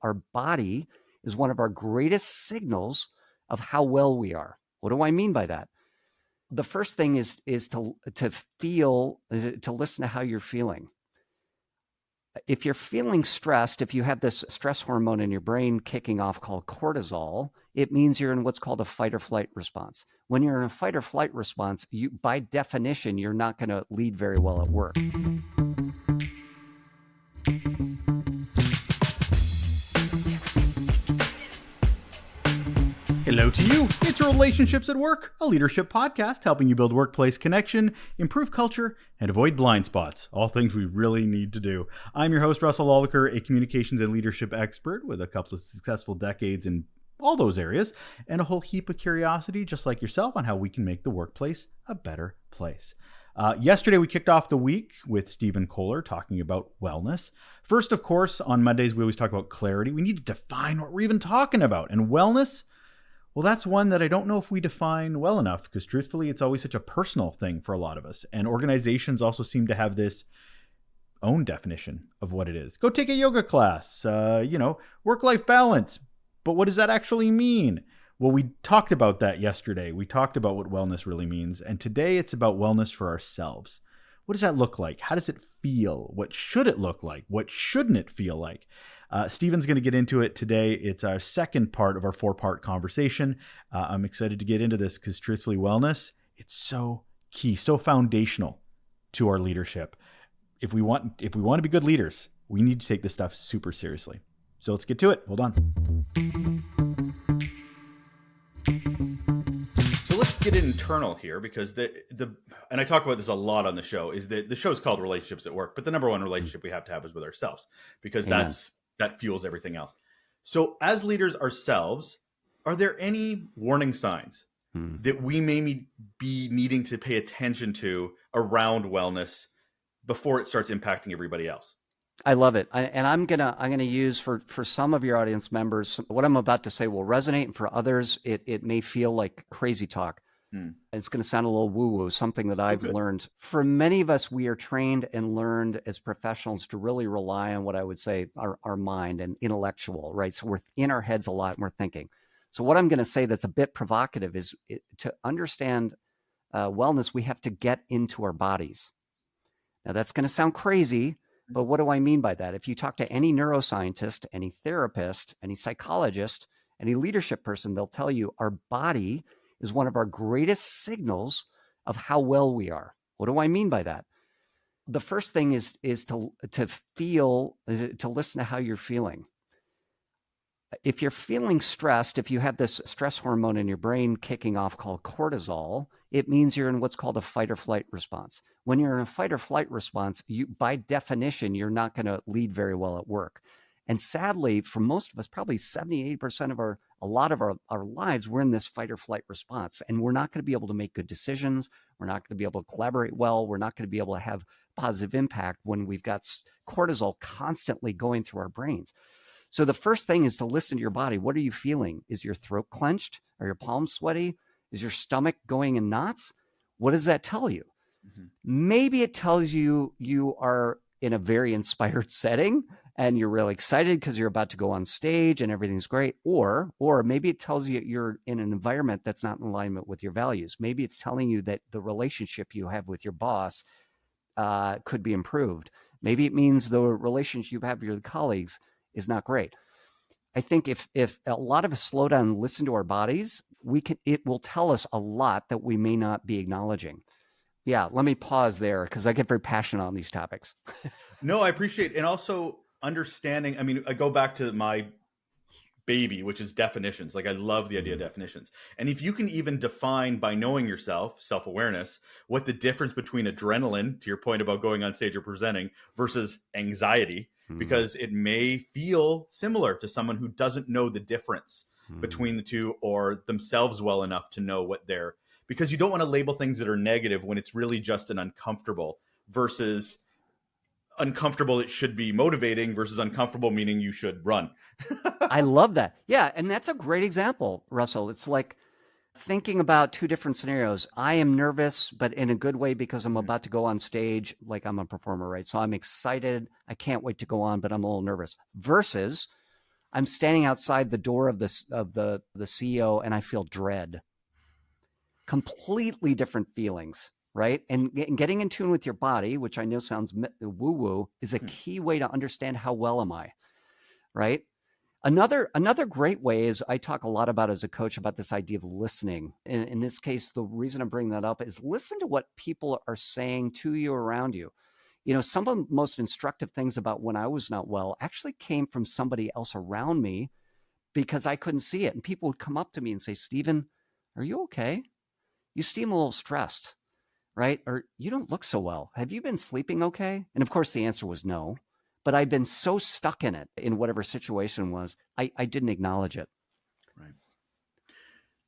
our body is one of our greatest signals of how well we are. What do I mean by that? The first thing is to listen to how you're feeling. If you're feeling stressed, if you have this stress hormone in your brain kicking off called cortisol, it means you're in what's called a fight or flight response. When you're in a fight or flight response, by definition, you're not going to lead very well at work. Hello to you. It's Relationships at Work, a leadership podcast helping you build workplace connection, improve culture, and avoid blind spots, all things we really need to do. I'm your host, Russel Lolacher, a communications and leadership expert with a couple of successful decades in all those areas, and a whole heap of curiosity, just like yourself, on how we can make the workplace a better place. Yesterday, we kicked off the week with Stephen Kohler talking about wellness. First, of course, on Mondays, we always talk about clarity. We need to define what we're even talking about. And wellness, well, that's one that I don't know if we define well enough, because truthfully, it's always such a personal thing for a lot of us. And organizations also seem to have this own definition of what it is. Go take a yoga class, work-life balance. But what does that actually mean? Well, we talked about that yesterday. We talked about what wellness really means. And today it's about wellness for ourselves. What does that look like? How does it feel? What should it look like? What shouldn't it feel like? Stephen's going to get into it today. It's our second part of our 4-part conversation. I'm excited to get into this because truthfully, wellness, it's so key, so foundational to our leadership. If we want to be good leaders, we need to take this stuff super seriously. So let's get to it. Hold on. So let's get internal here, because and I talk about this a lot on the show, is that the show is called Relationships at Work, but the number one relationship we have to have is with ourselves, because Amen. that fuels everything else. So as leaders ourselves, are there any warning signs that we may be needing to pay attention to around wellness before it starts impacting everybody else? I love it. I'm gonna use for some of your audience members, what I'm about to say will resonate, and for others, it may feel like crazy talk. It's going to sound a little woo-woo, something that I've learned. For many of us, we are trained and learned as professionals to really rely on what I would say our mind and intellectual, right? So we're in our heads a lot and we're thinking. So what I'm going to say that's a bit provocative is to understand wellness, we have to get into our bodies. Now that's going to sound crazy, but what do I mean by that? If you talk to any neuroscientist, any therapist, any psychologist, any leadership person, they'll tell you our body is one of our greatest signals of how well we are. What do I mean by that? The first thing is to listen to how you're feeling. If you're feeling stressed, if you have this stress hormone in your brain kicking off called cortisol, it means you're in what's called a fight or flight response. When you're in a fight or flight response, by definition, you're not going to lead very well at work. And sadly, for most of us, probably 78% of a lot of our lives, we're in this fight or flight response, and we're not going to be able to make good decisions. We're not going to be able to collaborate well. We're not going to be able to have positive impact when we've got cortisol constantly going through our brains. So the first thing is to listen to your body. What are you feeling? Is your throat clenched? Are your palms sweaty? Is your stomach going in knots? What does that tell you? Mm-hmm. Maybe it tells you you are in a very inspired setting and you're really excited because you're about to go on stage and everything's great. Or maybe it tells you you're in an environment that's not in alignment with your values. Maybe it's telling you that the relationship you have with your boss could be improved. Maybe it means the relationship you have with your colleagues is not great. I think if a lot of us slow down and listen to our bodies, it will tell us a lot that we may not be acknowledging. Yeah, let me pause there because I get very passionate on these topics. No, I appreciate it. And also understanding, I mean, I go back to my baby, which is definitions. Like I love the idea of definitions. And if you can even define by knowing yourself, self-awareness, what the difference between adrenaline, to your point about going on stage or presenting, versus anxiety, because it may feel similar to someone who doesn't know the difference between the two or themselves well enough to know what they're, because you don't want to label things that are negative when it's really just an uncomfortable, versus uncomfortable, it should be motivating, versus uncomfortable meaning you should run. I love that. Yeah. And that's a great example, Russell. It's like thinking about two different scenarios. I am nervous, but in a good way because I'm about to go on stage, like I'm a performer, right? So I'm excited. I can't wait to go on, but I'm a little nervous. Versus I'm standing outside the door of the CEO and I feel dread. Completely different feelings, right? And getting in tune with your body, which I know sounds woo-woo, is a key way to understand how well am I, right? Another great way is I talk a lot about as a coach about this idea of listening. In this case, the reason I'm bringing that up is listen to what people are saying to you around you. Some of the most instructive things about when I was not well actually came from somebody else around me because I couldn't see it. And people would come up to me and say, Stephen, are you okay? You seem a little stressed, right? Or you don't look so well. Have you been sleeping okay? And of course, the answer was no. But I'd been so stuck in it, in whatever situation was, I didn't acknowledge it. Right.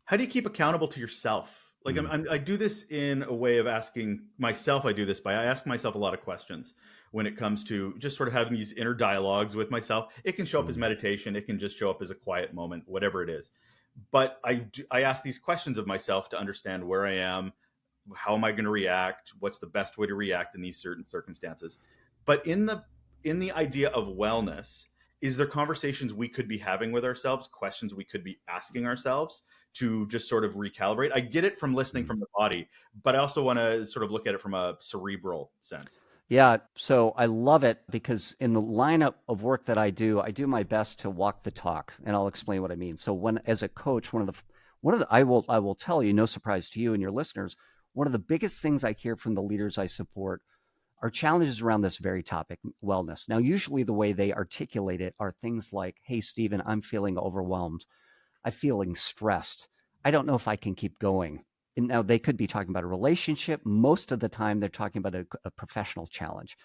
How do you keep accountable to yourself? Like I do this in a way of asking myself. I do this by I ask myself a lot of questions when it comes to just sort of having these inner dialogues with myself. It can show up as meditation. It can just show up as a quiet moment, whatever it is. But I ask these questions of myself to understand where I am, how am I going to react, what's the best way to react in these certain circumstances. But in the idea of wellness, is there conversations we could be having with ourselves, questions we could be asking ourselves to just sort of recalibrate? I get it from listening from the body, but I also want to sort of look at it from a cerebral sense. Yeah, so I love it because in the lineup of work that I do my best to walk the talk, and I'll explain what I mean. So when, as a coach, I will tell you, no surprise to you and your listeners, one of the biggest things I hear from the leaders I support are challenges around this very topic, wellness. Now, usually the way they articulate it are things like, hey, Stephen, I'm feeling overwhelmed. I'm feeling stressed. I don't know if I can keep going. And now they could be talking about a relationship. Most of the time, they're talking about a professional challenge.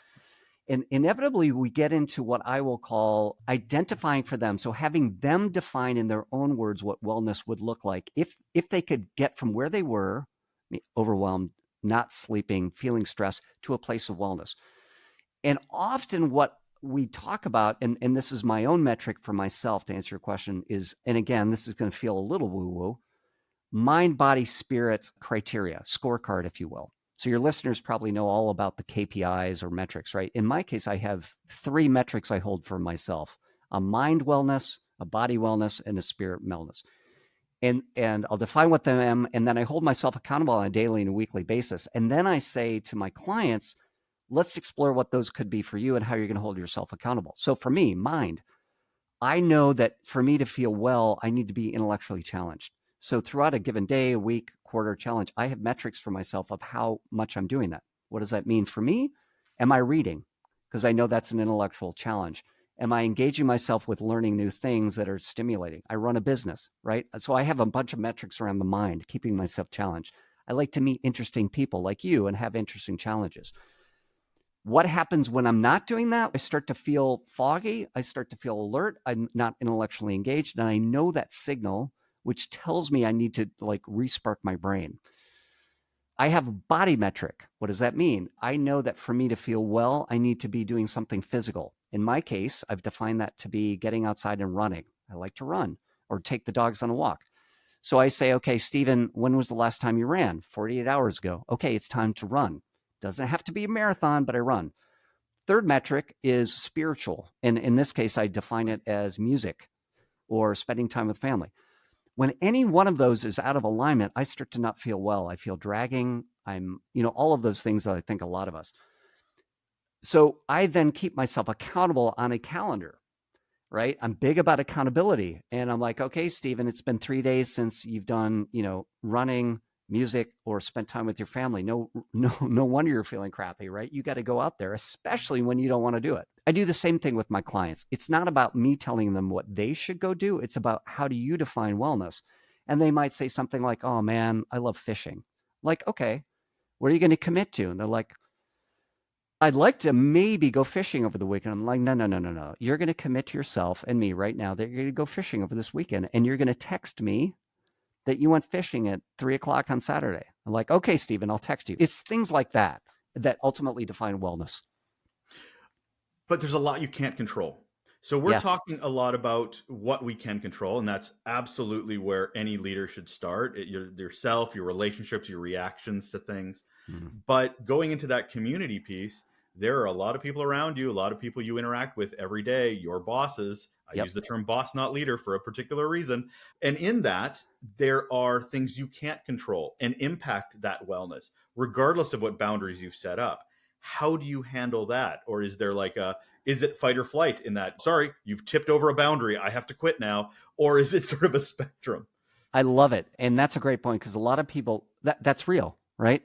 And inevitably, we get into what I will call identifying for them. So having them define in their own words what wellness would look like if they could get from where they were, overwhelmed, not sleeping, feeling stressed, to a place of wellness. And often what we talk about, and this is my own metric for myself to answer your question, is, and again, this is going to feel a little woo-woo, mind, body, spirit criteria, scorecard, if you will. So your listeners probably know all about the KPIs or metrics, right? In my case, I have 3 metrics I hold for myself: a mind wellness, a body wellness, and a spirit wellness. And I'll define what them am, and then I hold myself accountable on a daily and a weekly basis. And then I say to my clients, let's explore what those could be for you and how you're going to hold yourself accountable. So for me, mind, I know that for me to feel well, I need to be intellectually challenged. So throughout a given day, a week, quarter challenge, I have metrics for myself of how much I'm doing that. What does that mean for me? Am I reading? Because I know that's an intellectual challenge. Am I engaging myself with learning new things that are stimulating? I run a business, right? So I have a bunch of metrics around the mind, keeping myself challenged. I like to meet interesting people like you and have interesting challenges. What happens when I'm not doing that? I start to feel foggy. I start to feel alert. I'm not intellectually engaged. And I know that signal, which tells me I need to respark my brain. I have a body metric. What does that mean? I know that for me to feel well, I need to be doing something physical. In my case, I've defined that to be getting outside and running. I like to run or take the dogs on a walk. So I say, okay, Stephen, when was the last time you ran? 48 hours ago. Okay, it's time to run. Doesn't have to be a marathon, but I run. Third metric is spiritual. And in this case, I define it as music or spending time with family. When any one of those is out of alignment, I start to not feel well. I feel dragging. I'm, all of those things that I think a lot of us. So I then keep myself accountable on a calendar, right? I'm big about accountability. And I'm like, okay, Stephen, it's been 3 days since you've done, running, music, or spent time with your family. No wonder you're feeling crappy, right? You got to go out there, especially when you don't want to do it. I do the same thing with my clients. It's not about me telling them what they should go do. It's about how do you define wellness? And they might say something like, oh man, I love fishing. Like, okay, what are you going to commit to? And they're like, I'd like to maybe go fishing over the weekend. I'm like, no. You're going to commit to yourself and me right now that you're going to go fishing over this weekend. And you're going to text me that you went fishing at 3:00 on Saturday. I'm like, okay, Stephen, I'll text you. It's things like that ultimately define wellness. But there's a lot you can't control. So we're talking a lot about what we can control, and that's absolutely where any leader should start. Yourself, your relationships, your reactions to things. Mm-hmm. But going into that community piece, there are a lot of people around you, a lot of people you interact with every day, your bosses. I Yep. use the term boss, not leader, for a particular reason. And in that, there are things you can't control and impact that wellness, regardless of what boundaries you've set up. How do you handle that? Or is there is it fight or flight in that? Sorry, you've tipped over a boundary, I have to quit now. Or is it sort of a spectrum? I love it. And that's a great point, because a lot of people, that's real, right?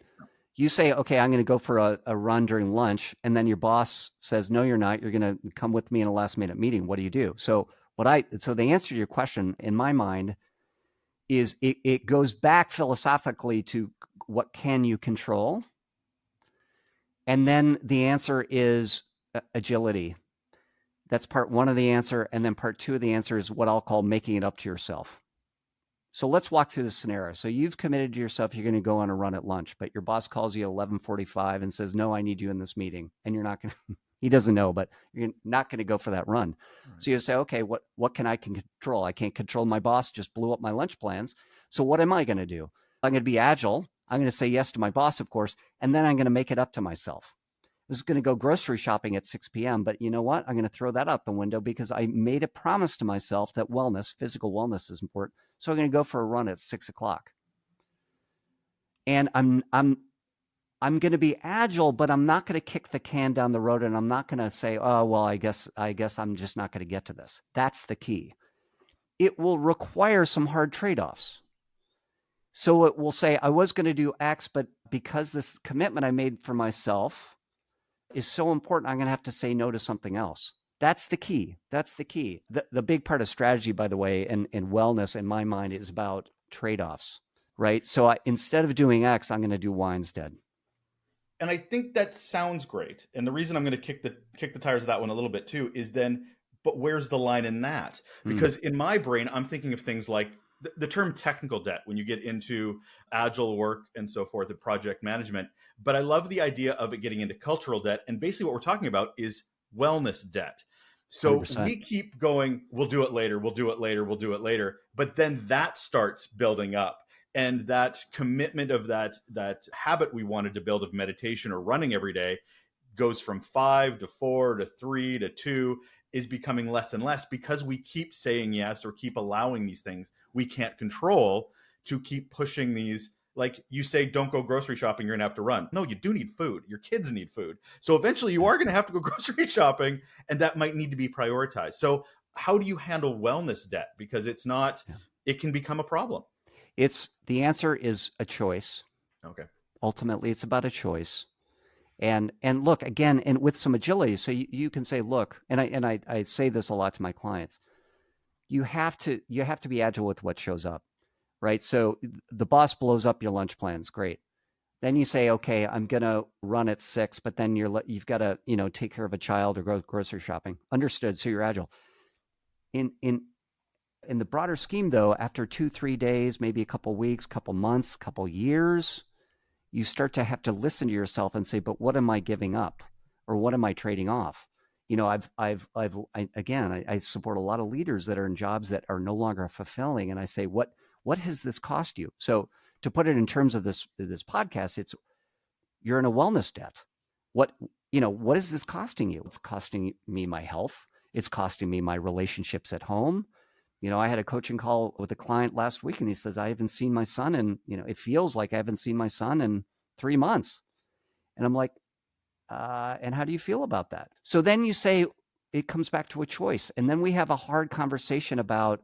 You say, okay, I'm going to go for a run during lunch. And then your boss says, no, you're not. You're going to come with me in a last minute meeting. What do you do? So the answer to your question in my mind is it goes back philosophically to what can you control? And then the answer is agility. That's part one of the answer. And then part two of the answer is what I'll call making it up to yourself. So let's walk through this scenario. So you've committed to yourself, you're going to go on a run at lunch, but your boss calls you at 11:45 and says, no, I need you in this meeting. And you're not going to, he doesn't know, but you're not going to go for that run. Right. So you say, okay, what can I control? I can't control my boss, just blew up my lunch plans. So what am I going to do? I'm going to be agile. I'm going to say yes to my boss, of course, and then I'm going to make it up to myself. I was going to go grocery shopping at 6 p.m., but you know what? I'm going to throw that out the window because I made a promise to myself that physical wellness is important. So I'm going to go for a run at 6 o'clock. And I'm going to be agile, but I'm not going to kick the can down the road, and I'm not going to say, oh, well, I guess I'm just not going to get to this. That's the key. It will require some hard trade-offs. So it will say, I was going to do X, but because this commitment I made for myself is so important, I'm going to have to say no to something else. That's the key. That's the key. The big part of strategy, by the way, and wellness in my mind is about trade-offs, right? So instead of doing X, I'm going to do Y instead. And I think that sounds great. And the reason I'm going to kick the tires of that one a little bit too is then, but where's the line in that? Because in my brain, I'm thinking of things like the term technical debt when you get into agile work and so forth, and project management. But I love the idea of it getting into cultural debt. And basically what we're talking about is wellness debt. So 100%. We keep going, we'll do it later, we'll do it later, we'll do it later. But then that starts building up. And that commitment of that habit we wanted to build of meditation or running every day goes from 5 to 4 to 3 to 2, is becoming less and less because we keep saying yes or keep allowing these things we can't control to keep pushing these. Like you say, don't go grocery shopping, you're going to have to run. No, you do need food. Your kids need food. So eventually you are going to have to go grocery shopping, and that might need to be prioritized. So how do you handle wellness debt? Because it's not, it can become a problem. The answer is a choice. Okay. Ultimately, it's about a choice. And look, again, and with some agility, so you can say, look, and I say this a lot to my clients, you have to be agile with what shows up, right? So the boss blows up your lunch plans, great. Then you say, okay, I'm gonna run at 6, but then you've got to take care of a child or go grocery shopping. Understood. So you're agile. In the broader scheme, though, after 2-3 days, maybe a couple weeks, couple months, couple years, you start to have to listen to yourself and say, but what am I giving up, or what am I trading off? I support a lot of leaders that are in jobs that are no longer fulfilling, and I say, what has this cost you? So to put it in terms of this podcast, you're in a wellness debt. What is this costing you? It's costing me my health. It's costing me my relationships at home. I had a coaching call with a client last week, and he says, I haven't seen my son, and it feels like I haven't seen my son in 3 months. And I'm like, and how do you feel about that? So then you say, it comes back to a choice. And then we have a hard conversation about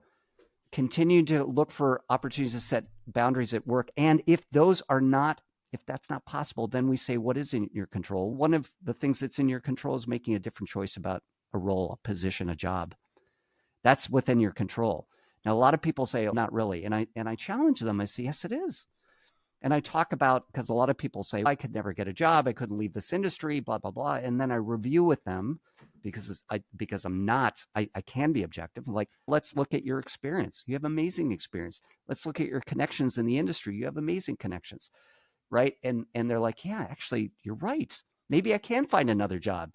continuing to look for opportunities to set boundaries at work. And if that's not possible, then we say, what is in your control? One of the things that's in your control is making a different choice about a role, a position, a job. That's within your control. Now, a lot of people say, oh, not really. And I challenge them. I say, yes, it is. And I talk about, because a lot of people say, I could never get a job. I couldn't leave this industry, blah, blah, blah. And then I review with them because I can be objective. Like, let's look at your experience. You have amazing experience. Let's look at your connections in the industry. You have amazing connections, right? And they're like, yeah, actually, you're right. Maybe I can find another job.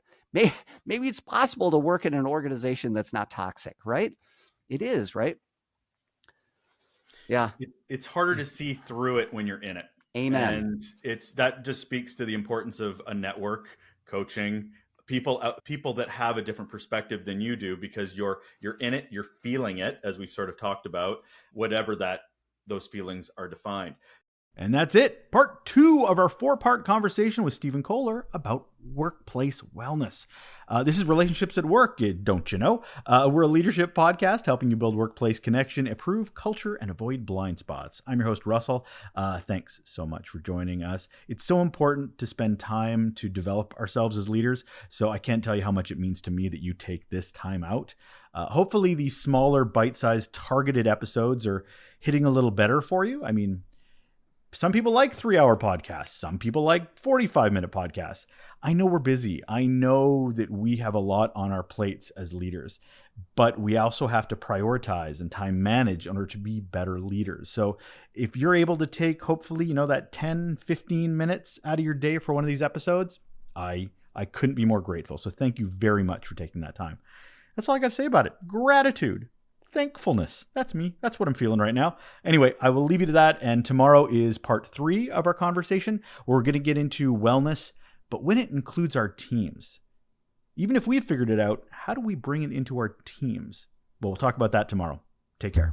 Maybe it's possible to work in an organization that's not toxic, right? It is, right? Yeah. It's harder to see through it when you're in it. Amen. And that just speaks to the importance of a network, coaching, people that have a different perspective than you do, because you're in it, you're feeling it, as we've sort of talked about, whatever those feelings are defined. And that's it. Part 2 of our 4-part conversation with Stephen Kohler about workplace wellness. This is Relationships at Work, don't you know? We're a leadership podcast helping you build workplace connection, improve culture, and avoid blind spots. I'm your host, Russell. Thanks so much for joining us. It's so important to spend time to develop ourselves as leaders, so I can't tell you how much it means to me that you take this time out. Hopefully these smaller, bite-sized, targeted episodes are hitting a little better for you. I mean, some people like 3-hour podcasts. Some people like 45-minute podcasts. I know we're busy. I know that we have a lot on our plates as leaders, but we also have to prioritize and time manage in order to be better leaders. So if you're able to take, hopefully, that 10, 15 minutes out of your day for one of these episodes, I couldn't be more grateful. So thank you very much for taking that time. That's all I got to say about it. Gratitude. Thankfulness. That's me. That's what I'm feeling right now. Anyway, I will leave you to that. And tomorrow is part 3 of our conversation. We're going to get into wellness, but when it includes our teams. Even if we've figured it out, how do we bring it into our teams? Well, we'll talk about that tomorrow. Take care.